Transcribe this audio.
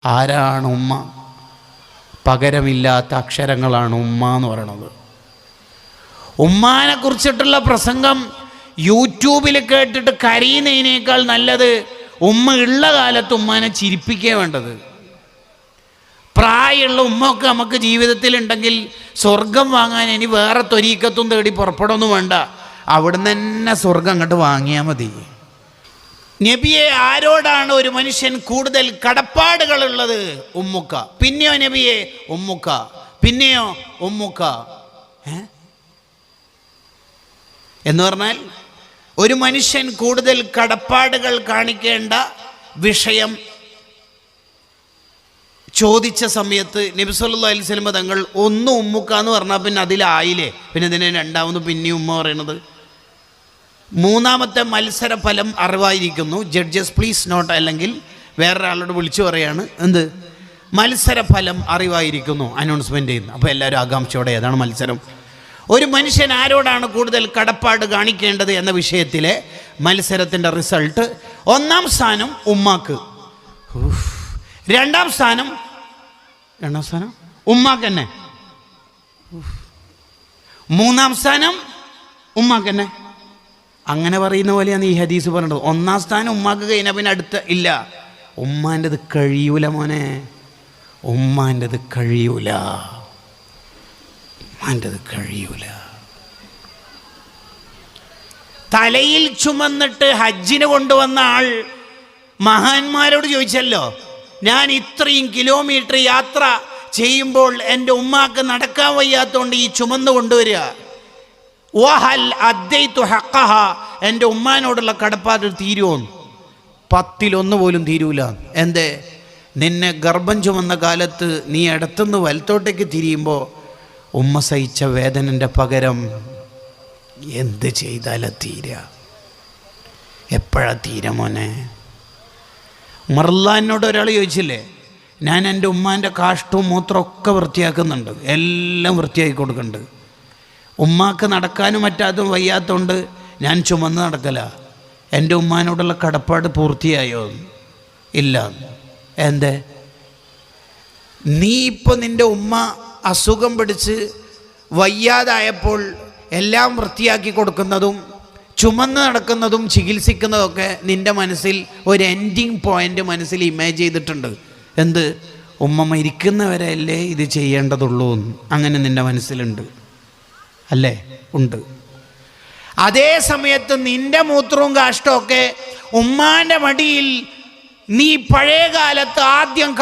ആരാണ് ഉമ്മ? പകരമില്ലാത്ത അക്ഷരങ്ങളാണ് ഉമ്മ എന്ന് പറയണത്. ഉമ്മാനെ കുറിച്ചിട്ടുള്ള പ്രസംഗം യൂട്യൂബിൽ കേട്ടിട്ട് കരയുന്നതിനേക്കാൾ നല്ലത് ഉമ്മ ഉള്ള കാലത്ത് ഉമ്മാനെ ചിരിപ്പിക്കുക വേണ്ടത്. പ്രായമുള്ള ഉമ്മയൊക്കെ നമുക്ക് ജീവിതത്തിലുണ്ടെങ്കിൽ സ്വർഗം വാങ്ങാൻ ഇനി വേറെ ത്വരീക്കത്തും തേടി പുറപ്പെടൊന്നും വേണ്ട, അവിടുന്ന് തന്നെ സ്വർഗം അങ്ങോട്ട് വാങ്ങിയാൽ മതി. നബിയെ, ആരോടാണ് ഒരു മനുഷ്യൻ കൂടുതൽ കടപ്പാടുകളുള്ളത്? ഉമ്മുക്ക. പിന്നെയോ നബിയെ? ഉമ്മുക്ക. പിന്നെയോ ഉമ്മുക്ക. എന്ന് പറഞ്ഞാൽ ഒരു മനുഷ്യൻ കൂടുതൽ കടപ്പാടുകൾ കാണിക്കേണ്ട വിഷയം ചോദിച്ച സമയത്ത് നബി സല്ലല്ലാഹു അലൈഹി വസല്ലം തങ്ങൾ ഒന്ന് ഉമ്മുക്ക എന്ന് പറഞ്ഞാൽ പിന്നെ അതിലായില്ലേ, പിന്നെ ഇതിനെ രണ്ടാമത് പിന്നെയും ഉമ്മ പറയണത്. മൂന്നാമത്തെ മത്സര ഫലം അറിവായിരിക്കുന്നു. ജഡ്ജസ് പ്ലീസ് നോട്ട്, അല്ലെങ്കിൽ വേറൊരാളോട് വിളിച്ചു പറയാണ് എന്ത് മത്സര ഫലം അറിവായിരിക്കുന്നു, അനൗൺസ്മെൻ്റ് ചെയ്യുന്നു. അപ്പോൾ എല്ലാവരും ആകാംക്ഷയോടെ ഏതാണ് മത്സരം? ഒരു മനുഷ്യൻ ആരോടാണ് കൂടുതൽ കടപ്പാട് കാണിക്കേണ്ടത് എന്ന വിഷയത്തിലെ മത്സരത്തിൻ്റെ റിസൾട്ട്, ഒന്നാം സ്ഥാനം ഉമ്മാക്ക്, രണ്ടാം സ്ഥാനം ഉമ്മാക്ക് തന്നെ, മൂന്നാം സ്ഥാനം ഉമ്മാക്ക് തന്നെ. അങ്ങനെ പറയുന്ന പോലെയാണ് ഈ ഹദീസ് പറഞ്ഞത്. ഒന്നാം സ്ഥാനം ഉമ്മാക്ക് കഴിഞ്ഞാൽ പിന്നെ അടുത്ത ഇല്ല. ഉമ്മാൻ്റെത് കഴിയൂല മോനെ, ഉമ്മാൻ്റെത് കഴിയൂല, ഉമ്മാൻ്റെത് കഴിയൂല. തലയിൽ ചുമന്നിട്ട് ഹജ്ജിന് കൊണ്ടുവന്ന ആൾ മഹാന്മാരോട് ചോദിച്ചല്ലോ, ഞാൻ ഇത്രയും കിലോമീറ്റർ യാത്ര ചെയ്യുമ്പോൾ എൻ്റെ ഉമ്മാക്ക് നടക്കാൻ വയ്യാത്തതുകൊണ്ട് ഈ ചുമന്ന് കൊണ്ടുവരിക, വഹൽ അദ്ദൈതു ഹഖഹ, എൻ്റെ ഉമ്മാനോടുള്ള കടപ്പാട് തീരുമോ? 10 പോലും തീരൂല. എന്തേ? നിന്നെ ഗർഭം ചുമന്ന കാലത്ത് നീ ഇടത്തുനിന്ന് വലത്തോട്ടേക്ക് തിരിയുമ്പോൾ ഉമ്മ സഹിച്ച വേദനൻ്റെ പകരം എന്ത് ചെയ്താലാ തീരുക? എപ്പോഴാ തീര മോനെ? മർലാനോട് ഒരാൾ ചോദിച്ചില്ലേ, ഞാൻ എൻ്റെ ഉമ്മാൻ്റെ കാഷ്ടവും മൂത്രമൊക്കെ വൃത്തിയാക്കുന്നുണ്ട്, എല്ലാം വൃത്തിയാക്കി കൊടുക്കുന്നുണ്ട്, ഉമ്മാക്ക് നടക്കാനും മറ്റാത്തും വയ്യാത്തതുകൊണ്ട് ഞാൻ ചുമന്ന് നടക്കല, എൻ്റെ ഉമ്മാനോടുള്ള കടപ്പാട് പൂർത്തിയായോ? ഇല്ല. എന്തേ? നീ ഇപ്പോൾ നിൻ്റെ ഉമ്മ അസുഖം പിടിച്ച് വയ്യാതായപ്പോൾ എല്ലാം വൃത്തിയാക്കി കൊടുക്കുന്നതും ചുമന്ന് നടക്കുന്നതും ചികിത്സിക്കുന്നതൊക്കെ നിൻ്റെ മനസ്സിൽ ഒരു എൻഡിങ് പോയിൻ്റ് മനസ്സിൽ ഇമേജ് ചെയ്തിട്ടുണ്ട്. എന്ത്? ഉമ്മ മരിക്കുന്നവരെ അല്ലേ ഇത് ചെയ്യേണ്ടതുള്ളൂ, അങ്ങനെ നിൻ്റെ മനസ്സിലുണ്ട് അല്ലേ? ഉണ്ട്. അതേ സമയത്ത് നിൻ്റെ മൂത്രവും കാഷ്ടമൊക്കെ ഉമ്മാൻ്റെ മടിയിൽ നീ പഴയ കാലത്ത് ആദ്യം